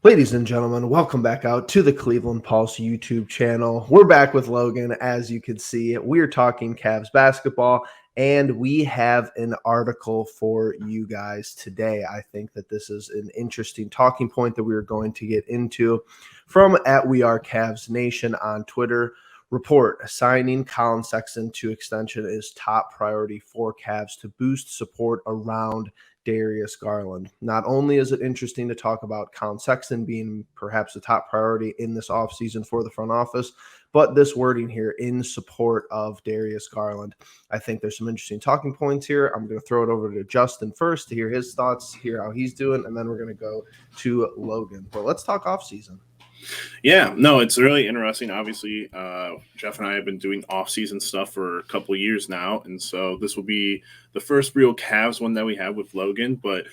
Ladies and gentlemen, welcome back out to the Cleveland Pulse YouTube channel. We're back with Logan. As you can see, we're talking Cavs basketball, and we have an article for you guys today. I think that this is an interesting talking point that we are going to get into from @WeAreCavsNation on Twitter. Report signing Colin Sexton to extension is top priority for Cavs to boost support around Darius Garland. Not only is it interesting to talk about Colin Sexton being perhaps the top priority in this offseason for the front office, but this wording here in support of Darius Garland. I think there's some interesting talking points here. I'm going to throw it over to Justin first to hear his thoughts, hear how he's doing, and then we're going to go to Logan. But let's talk offseason. Yeah, no, it's really interesting. Obviously, Jeff and I have been doing off-season stuff for a couple of years now, and so this will be the first real Cavs one that we have with Logan. But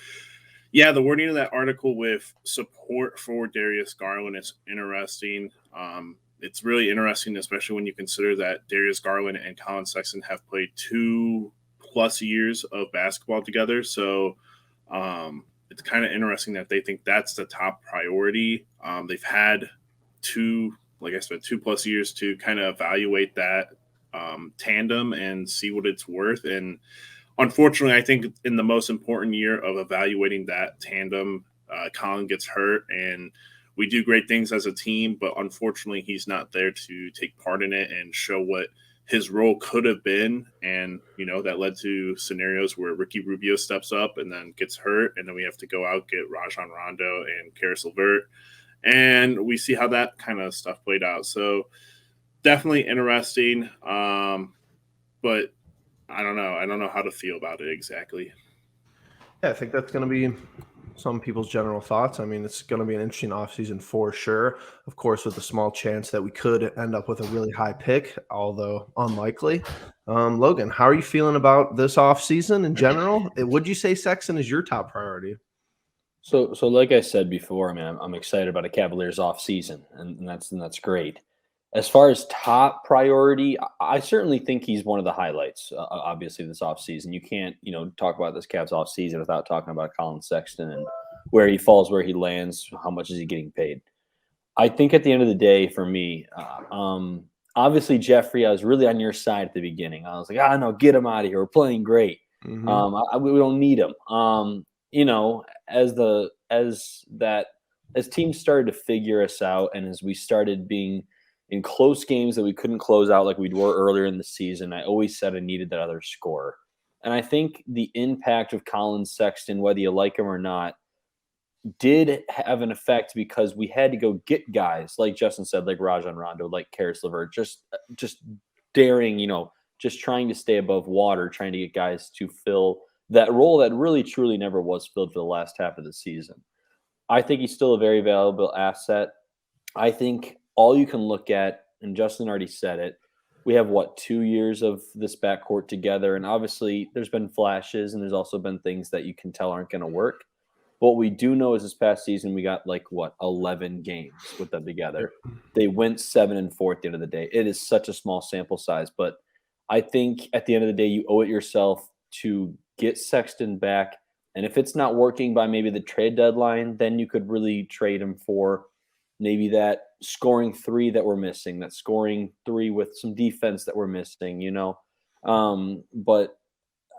yeah, the wording of that article with support for Darius Garland is interesting. It's really interesting, especially when you consider that Darius Garland and Colin Sexton have played 2+ years of basketball together. So it's kind of interesting that they think that's the top priority. They've had 2+ years to kind of evaluate that tandem and see what it's worth. And unfortunately, I think in the most important year of evaluating that tandem, Colin gets hurt, and we do great things as a team, but unfortunately, he's not there to take part in it and show what his role could have been. And, that led to scenarios where Ricky Rubio steps up and then gets hurt. And then we have to go out, get Rajon Rondo and Karis LeVert. And we see how that kind of stuff played out. So definitely interesting. But I don't know. I don't know how to feel about it exactly. Yeah, I think that's going to be some people's general thoughts. I mean, it's going to be an interesting offseason for sure. Of course, with a small chance that we could end up with a really high pick, although unlikely. Logan, how are you feeling about this offseason in general? Would you say Sexton is your top priority? So like I said before, I mean, I'm excited about a Cavaliers offseason, and that's great. As far as top priority, I certainly think he's one of the highlights, obviously, this offseason. You can't, talk about this Cavs offseason without talking about Colin Sexton and where he falls, where he lands, how much is he getting paid. I think at the end of the day, for me, obviously, Jeffrey, I was really on your side at the beginning. I was like, no, get him out of here. We're playing great. Mm-hmm. We don't need him. As teams started to figure us out, and as we started being in close games that we couldn't close out like we were earlier in the season, I always said I needed that other scorer. And I think the impact of Colin Sexton, whether you like him or not, did have an effect because we had to go get guys, like Justin said, like Rajon Rondo, like Karis LeVert, just daring, just trying to stay above water, trying to get guys to fill that role that really, truly never was filled for the last half of the season. I think he's still a very valuable asset. I think all you can look at, and Justin already said it, we have, 2 years of this backcourt together, and obviously there's been flashes, and there's also been things that you can tell aren't going to work. But what we do know is this past season we got 11 games with them together. They went 7-4 at the end of the day. It is such a small sample size, but I think at the end of the day you owe it yourself to get Sexton back, and if it's not working by maybe the trade deadline, then you could really trade him for maybe that scoring 3 that we're missing, that scoring 3 with some defense that we're missing, But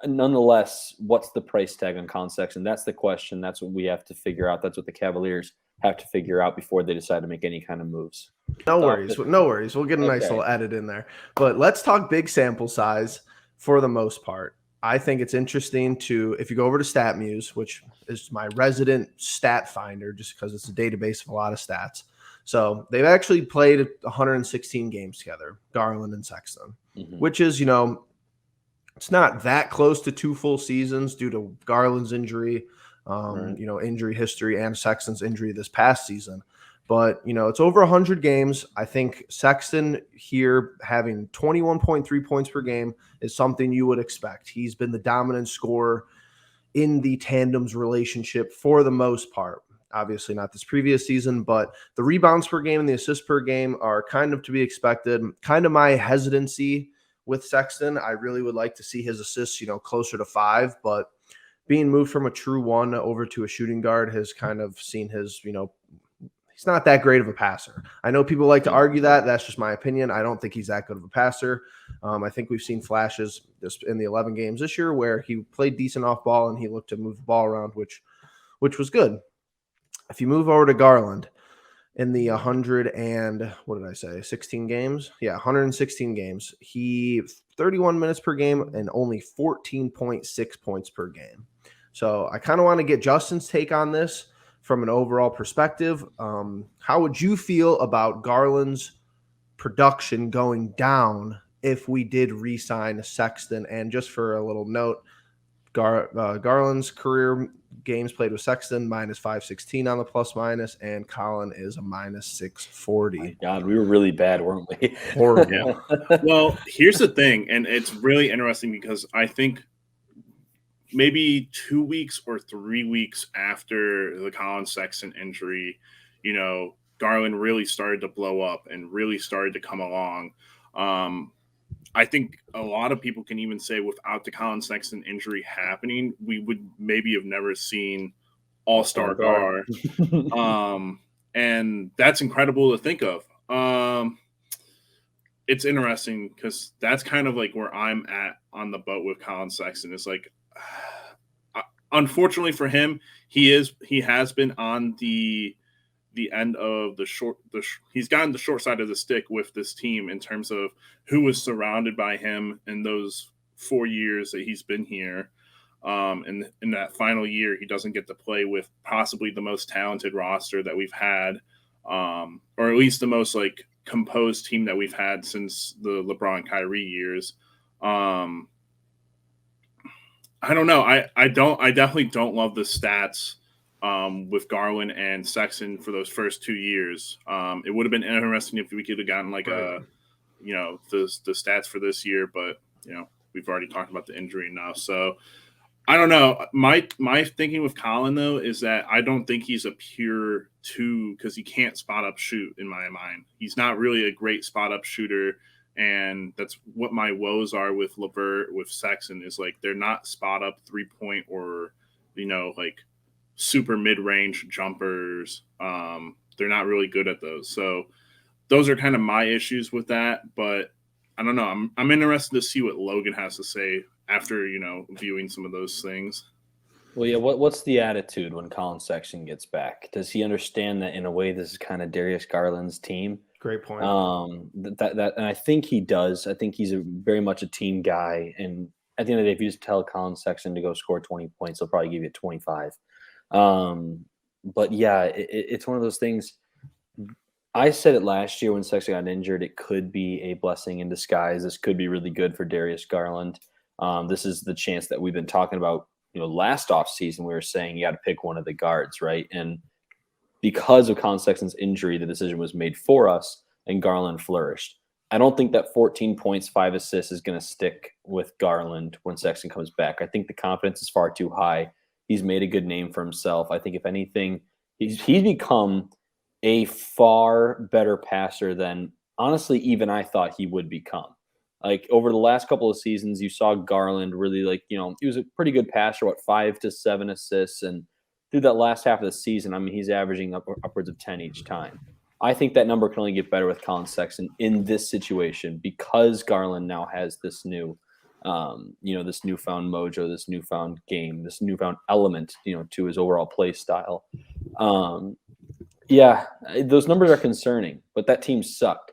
nonetheless, what's the price tag on Colin Sexton? That's the question. That's what we have to figure out. That's what the Cavaliers have to figure out before they decide to make any kind of moves. No worries. We'll get a nice little edit in there. But let's talk big sample size for the most part. I think it's interesting if you go over to StatMuse, which is my resident stat finder, just because it's a database of a lot of stats. So they've actually played 116 games together, Garland and Sexton, which is, it's not that close to 2 full seasons due to Garland's injury, injury history, and Sexton's injury this past season. But, it's over 100 games. I think Sexton here having 21.3 points per game is something you would expect. He's been the dominant scorer in the tandems relationship for the most part. Obviously not this previous season, but the rebounds per game and the assists per game are kind of to be expected. Kind of my hesitancy with Sexton. I really would like to see his assists, closer to 5, but being moved from a true 1 over to a shooting guard has kind of seen his, he's not that great of a passer. I know people like to argue that. That's just my opinion. I don't think he's that good of a passer. I think we've seen flashes just in the 11 games this year where he played decent off ball and he looked to move the ball around, which was good. If you move over to Garland in the 16 games? Yeah, 116 games. He 31 minutes per game and only 14.6 points per game. So I kind of want to get Justin's take on this from an overall perspective. How would you feel about Garland's production going down if we did re-sign Sexton? And just for a little note, Garland's career games played with Sexton minus 516 on the plus minus, and Colin is a minus 640. My God, we were really bad, weren't we? Horrible. Yeah. Well, here's the thing, and it's really interesting because I think maybe 2 weeks or 3 weeks after the Colin Sexton injury, Garland really started to blow up and really started to come along. I think a lot of people can even say without the Colin Sexton injury happening, we would maybe have never seen all-star guard. And that's incredible to think of. It's interesting because that's kind of like where I'm at on the boat with Colin Sexton. It's like, unfortunately for him, he has been on the end of he's gotten the short side of the stick with this team in terms of who was surrounded by him in those 4 years that he's been here. And in that final year, he doesn't get to play with possibly the most talented roster that we've had, or at least the most like composed team that we've had since the LeBron Kyrie years. I don't know. I definitely don't love the stats with Garland and Sexton for those first 2 years. It would have been interesting if we could have gotten like the stats for this year, but we've already talked about the injury now. So I don't know. My thinking with Colin though is that I don't think he's a pure 2 because he can't spot up shoot in my mind. He's not really a great spot up shooter. And that's what my woes are with LeVert, with Sexton, is like they're not spot up 3-point or, like super mid-range jumpers. They're not really good at those. So those are kind of my issues with that. But I don't know. I'm interested to see what Logan has to say after, viewing some of those things. Well, yeah, what's the attitude when Colin Sexton gets back? Does he understand that in a way this is kind of Darius Garland's team? Great point. And I think he does. I think he's very much a team guy. And at the end of the day, if you just tell Colin Sexton to go score 20 points, he'll probably give you 25. But yeah, it's one of those things. I said it last year when Sexton got injured. It could be a blessing in disguise. This could be really good for Darius Garland. This is the chance that we've been talking about. Last offseason, we were saying you got to pick one of the guards, right? And because of Colin Sexton's injury, the decision was made for us, and Garland flourished. I don't think that 14 points, 5 assists is going to stick with Garland when Sexton comes back. I think the confidence is far too high. He's made a good name for himself. I think if anything, he's become a far better passer than, honestly, even I thought he would become. Like over the last couple of seasons, you saw Garland really he was a pretty good passer, 5 to 7 assists, and through that last half of the season, I mean, he's averaging upwards of 10 each time. I think that number can only get better with Colin Sexton in this situation because Garland now has this new, this newfound mojo, this newfound game, this newfound element, to his overall play style. Yeah, those numbers are concerning, but that team sucked.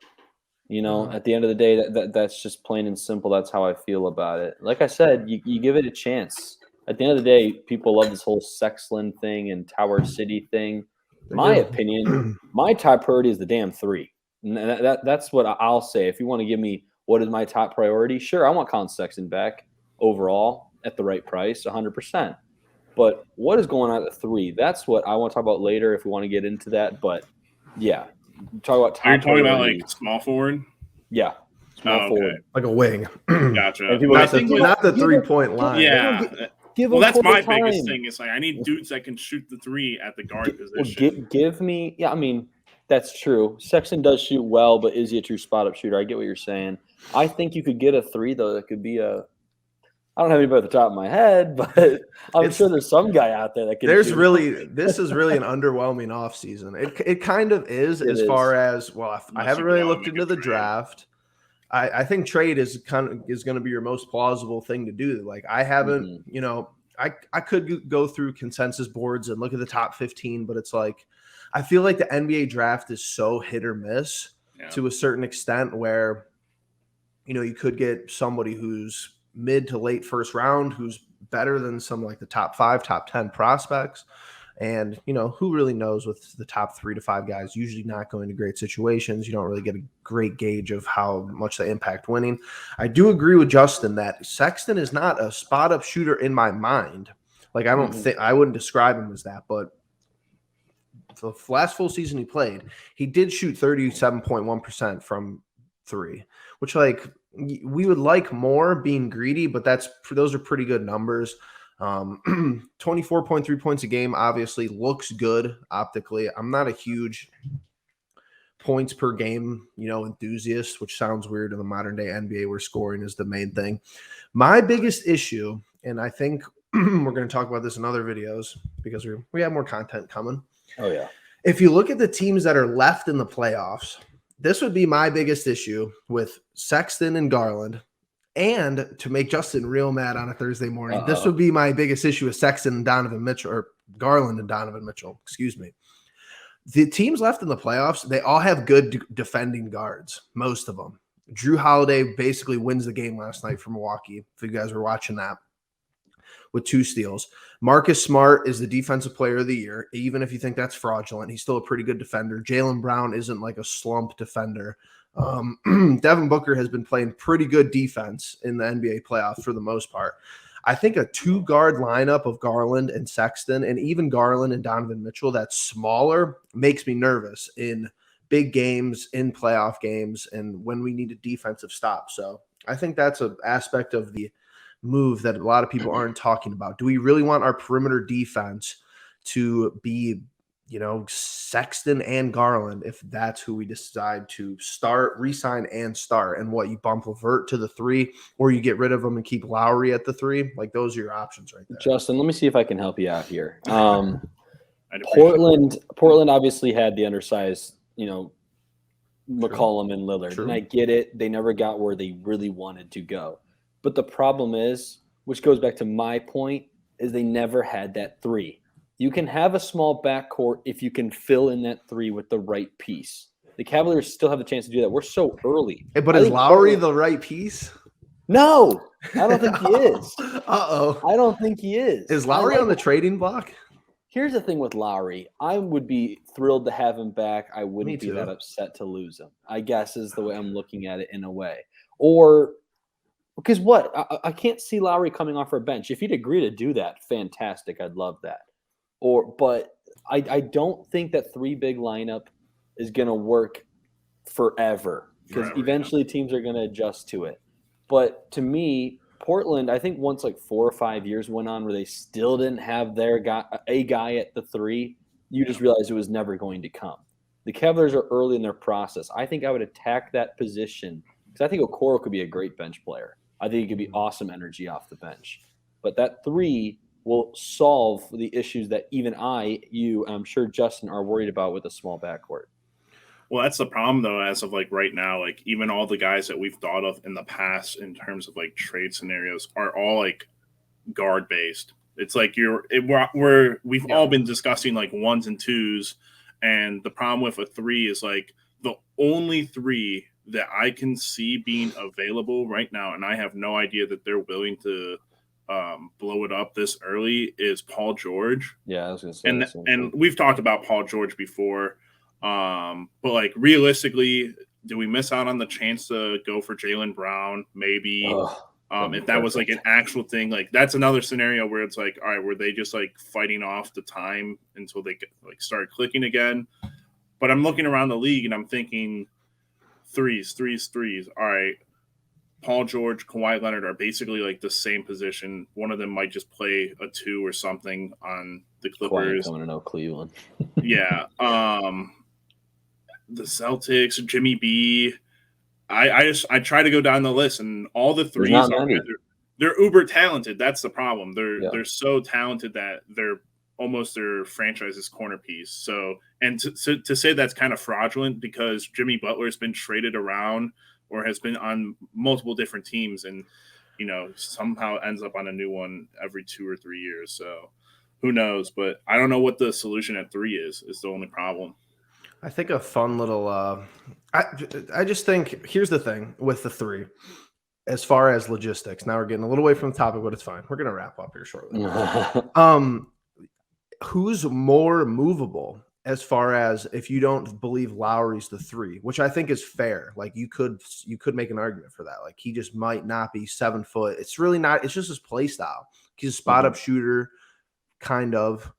At the end of the day, that's just plain and simple. That's how I feel about it. Like I said, you give it a chance. At the end of the day, people love this whole Sexland thing and Tower City thing. My opinion, my top priority is the damn 3. And that's what I'll say. If you want to give me what is my top priority, sure, I want Colin Sexton back overall at the right price, 100%. But what is going on at 3? That's what I want to talk about later if we want to get into that. But, yeah, talk about top priority. You're talking about, like, small forward? Yeah. Small forward. Like a wing. Gotcha. Not the 3-point line. Yeah. That's my biggest thing. It's like I need dudes that can shoot the 3 at the guard position. Give me – yeah, I mean, that's true. Sexton does shoot well, but is he a true spot-up shooter? I get what you're saying. I think you could get a 3, though, that could be a I don't have anybody at the top of my head, but I'm sure there's some guy out there that can. This is really an underwhelming offseason. It kind of is far as I haven't really looked into the draft. I think trade is going to be your most plausible thing to do. Like I haven't, I could go through consensus boards and look at the top 15, but it's like I feel like the NBA draft is so hit or miss to a certain extent where you could get somebody who's mid to late first round who's better than some like the top 5, top 10 prospects. And, who really knows with the top 3 to 5 guys usually not going to great situations. You don't really get a great gauge of how much they impact winning. I do agree with Justin that Sexton is not a spot up shooter in my mind. Like, I don't think I wouldn't describe him as that, but the last full season he played, he did shoot 37.1% from 3, which like we would like more being greedy, but those are pretty good numbers. 24.3 points a game obviously looks good optically. I'm not a huge points per game, enthusiast, which sounds weird in the modern day NBA where scoring is the main thing. My biggest issue, and I think we're going to talk about this in other videos because we have more content coming. Oh yeah. If you look at the teams that are left in the playoffs, this would be my biggest issue with Sexton and Garland. And to make Justin real mad on a Thursday morning, this would be my biggest issue with Sexton and Donovan Mitchell, or Garland and Donovan Mitchell, excuse me. The teams left in the playoffs, they all have good defending guards, most of them. Drew Holiday basically wins the game last night for Milwaukee, if you guys were watching that, with 2 steals. Marcus Smart is the defensive player of the year. Even if you think that's fraudulent, he's still a pretty good defender. Jaylen Brown isn't like a slump defender. Devin Booker has been playing pretty good defense in the NBA playoffs for the most part. I think a 2-guard lineup of Garland and Sexton, and even Garland and Donovan Mitchell that's smaller, makes me nervous in big games, in playoff games, and when we need a defensive stop. So I think that's an aspect of the move that a lot of people aren't talking about. Do we really want our perimeter defense to be Sexton and Garland if that's who we decide to start, re-sign, and start? And what, you bump Levert to the 3, or you get rid of them and keep Lowry at the 3? Like, those are your options right there. Justin, let me see if I can help you out here. Portland obviously had the undersized, McCollum and Lillard. True. And I get it. They never got where they really wanted to go. But the problem is, which goes back to my point, is they never had that 3. You can have a small backcourt if you can fill in that 3 with the right piece. The Cavaliers still have the chance to do that. We're so early. But is Lowry the right piece? No, I don't think he is. Uh-oh. I don't think he is. Is Lowry on the trading block? Here's the thing with Lowry. I would be thrilled to have him back. I wouldn't be that upset to lose him, I guess, is the way I'm looking at it in a way. Or because I can't see Lowry coming off our bench. If he'd agree to do that, fantastic. I'd love that. But I don't think that 3 big lineup is going to work forever because eventually teams are going to adjust to it. But to me, Portland, I think once like 4 or 5 years went on where they still didn't have a guy at the 3, you just realize it was never going to come. The Cavaliers are early in their process. I think I would attack that position because I think Okoro could be a great bench player. I think he could be awesome energy off the bench. But that 3 will solve the issues that even you, and I'm sure Justin are worried about with a small backcourt. Well, that's the problem, though, as of like right now. Like even all the guys that we've thought of in the past in terms of like trade scenarios are all like guard based. It's like we've all been discussing like 1s and 2s, and the problem with a 3 is like the only 3 that I can see being available right now, and I have no idea that they're willing to blow it up this early, is Paul George. Yeah, I was going to say and we've talked about Paul George before, but like realistically, do we miss out on the chance to go for Jaylen Brown? Maybe if that was like an actual thing, like that's another scenario where it's like, all right, were they just like fighting off the time until they like start clicking again? But I'm looking around the league and I'm thinking threes. All right. Paul George, Kawhi Leonard are basically like the same position. One of them might just play a 2 or something on the Clippers. Coming to know Cleveland. Yeah. The Celtics, Jimmy B. I try to go down the list, and all the 3s they're uber talented. That's the problem. They're so talented that they're almost their franchise's corner piece. So, and to say that's kind of fraudulent because Jimmy Butler has been traded around or has been on multiple different teams and, somehow ends up on a new one every 2 or 3 years. So who knows? But I don't know what the solution at 3 is the only problem. I think a fun little I just think here's the thing with the 3 as far as logistics. Now we're getting a little away from the topic, but it's fine. We're going to wrap up here shortly. Who's more movable as far as if you don't believe Lowry's the 3, which I think is fair. Like you could make an argument for that. Like he just might not be 7 foot. It's really not. It's just his play style. He's a spot up shooter, kind of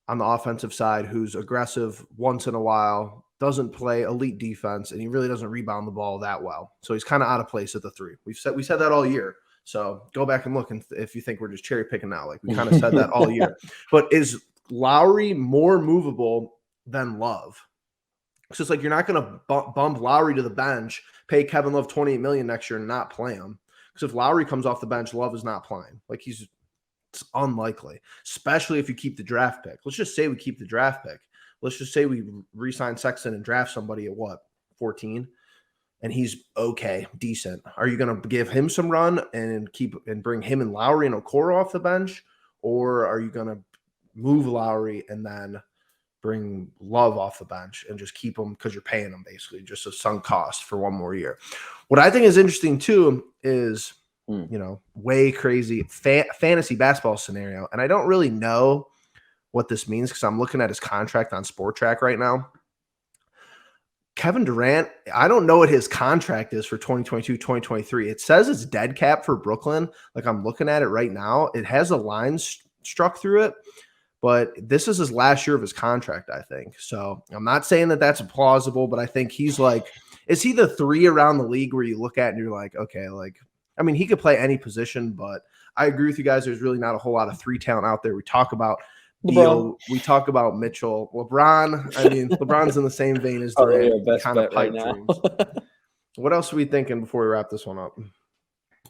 on the offensive side, who's aggressive once in a while, doesn't play elite defense, and he really doesn't rebound the ball that well. So he's kind of out of place at the 3. We said that all year. So go back and look, and if you think we're just cherry picking now, like we kind of said that all year. But is Lowry more movable than Love? So it's like you're not going to bump Lowry to the bench, pay Kevin Love $28 million next year, and not play him. Because if Lowry comes off the bench, Love is not playing. Like it's unlikely, especially if you keep the draft pick. Let's just say we keep the draft pick. Let's just say we re-sign Sexton and draft somebody at 14, and he's okay, decent. Are you going to give him some run and bring him and Lowry and Okoro off the bench, or are you going to move Lowry and then bring Love off the bench and just keep him because you're paying him basically just a sunk cost for 1 more year? What I think is interesting too is way crazy fantasy basketball scenario, and I don't really know what this means because I'm looking at his contract on Sport Track right now. Kevin Durant, I don't know what his contract is for 2022, 2023. It says it's dead cap for Brooklyn. Like I'm looking at it right now. It has a line struck through it, but this is his last year of his contract, I think. So I'm not saying that that's plausible, but I think he's like, is he the 3 around the league where you look at and you're like, okay, like, I mean, he could play any position, but I agree with you guys. There's really not a whole lot of 3 talent out there. We talk about Beal, we talk about Mitchell, LeBron. I mean, LeBron's in the same vein as Durant. Best kind of pipe dreams. What else are we thinking before we wrap this one up?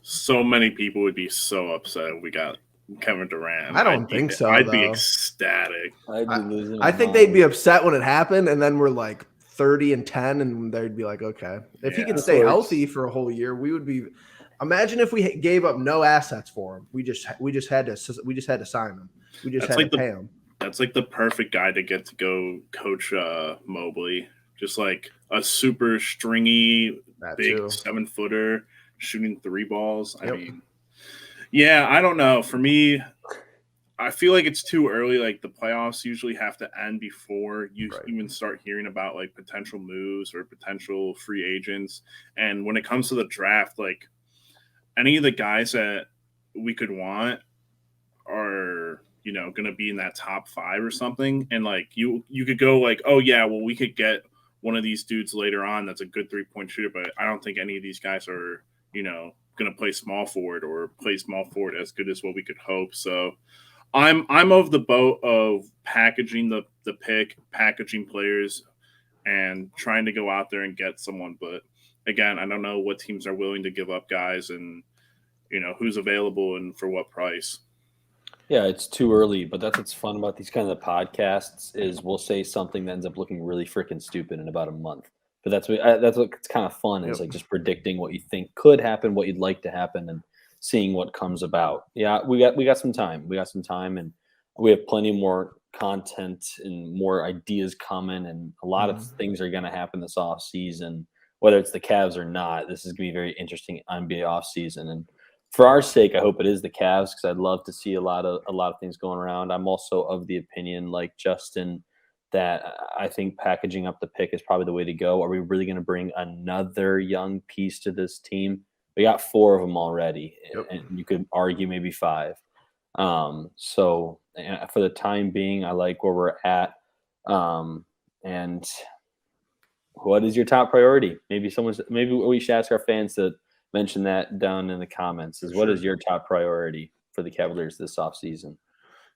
So many people would be so upset if we got Kevin Durant. I don't think so. I'd be ecstatic. I think they'd be upset when it happened, and then we're like 30-10, and they'd be like, okay, if he can stay healthy for a whole year, we would be. Imagine if we gave up no assets for him. We just had to sign him. We just had to pay him. That's like the perfect guy to get to go coach Mobley. Just like a super stringy, big 7-footer shooting 3 balls. I mean, yeah, I don't know. For me, I feel like it's too early. Like the playoffs usually have to end before you even start hearing about like potential moves or potential free agents. And when it comes to the draft, like any of the guys that we could want are, going to be in that top 5 or something. And like you could go like, oh yeah, well we could get one of these dudes later on that's a good 3-point shooter, but I don't think any of these guys are, going to play small forward or play small forward as good as what we could hope. So I'm of the boat of packaging the pick, packaging players, and trying to go out there and get someone. But again, I don't know what teams are willing to give up guys and, who's available and for what price. Yeah, it's too early, but that's what's fun about these kind of podcasts is we'll say something that ends up looking really freaking stupid in about a month. But that's what's kind of fun is like just predicting what you think could happen, what you'd like to happen, and seeing what comes about. Yeah, we got some time. We got some time, and we have plenty more content and more ideas coming, and a lot of things are going to happen this off season, whether it's the Cavs or not. This is going to be very interesting NBA off season, and for our sake, I hope it is the Cavs because I'd love to see a lot of things going around. I'm also of the opinion, like Justin, that I think packaging up the pick is probably the way to go. Are we really going to bring another young piece to this team? We got 4 of them already, and you could argue maybe 5. So for the time being, I like where we're at. And what is your top priority? Maybe we should ask our fans to mention that down in the comments. What is your top priority for the Cavaliers this offseason?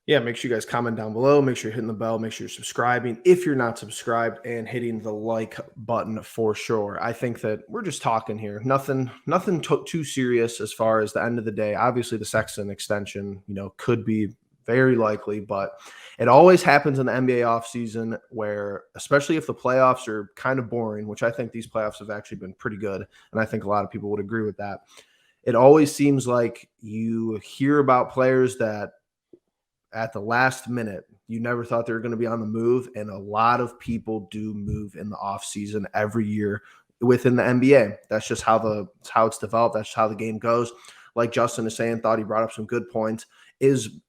Yeah, make sure you guys comment down below. Make sure you're hitting the bell. Make sure you're subscribing if you're not subscribed, and hitting the like button for sure. I think that we're just talking here. Nothing too serious as far as the end of the day. Obviously, the Sexton extension, could be very likely, but it always happens in the NBA offseason where, especially if the playoffs are kind of boring, which I think these playoffs have actually been pretty good, and I think a lot of people would agree with that. It always seems like you hear about players that at the last minute, you never thought they were going to be on the move. And a lot of people do move in the offseason every year within the NBA. That's just how it's developed. That's just how the game goes. Like Justin is saying, thought he brought up some good points.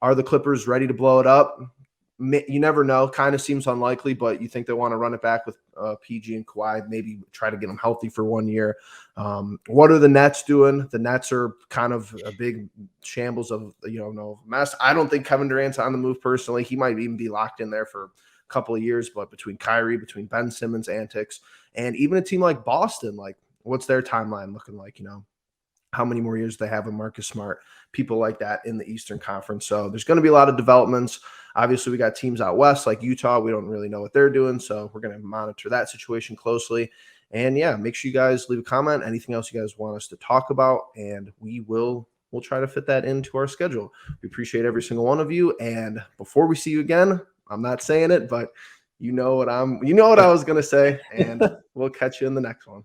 Are the Clippers ready to blow it up? You never know. Kind of seems unlikely, but you think they want to run it back with PG and Kawhi, maybe try to get them healthy for 1 year. What are the Nets doing? The Nets are kind of a big shambles of, no mess. I don't think Kevin Durant's on the move personally. He might even be locked in there for a couple of years, but between Kyrie, between Ben Simmons' antics, and even a team like Boston, like what's their timeline looking like, how many more years they have in Marcus Smart, people like that in the Eastern Conference. So there's going to be a lot of developments. Obviously, we got teams out west like Utah. We don't really know what they're doing, so we're going to monitor that situation closely. And yeah, make sure you guys leave a comment. Anything else you guys want us to talk about, and we'll try to fit that into our schedule. We appreciate every single one of you. And before we see you again, I'm not saying it, but you know what I was going to say, and we'll catch you in the next one.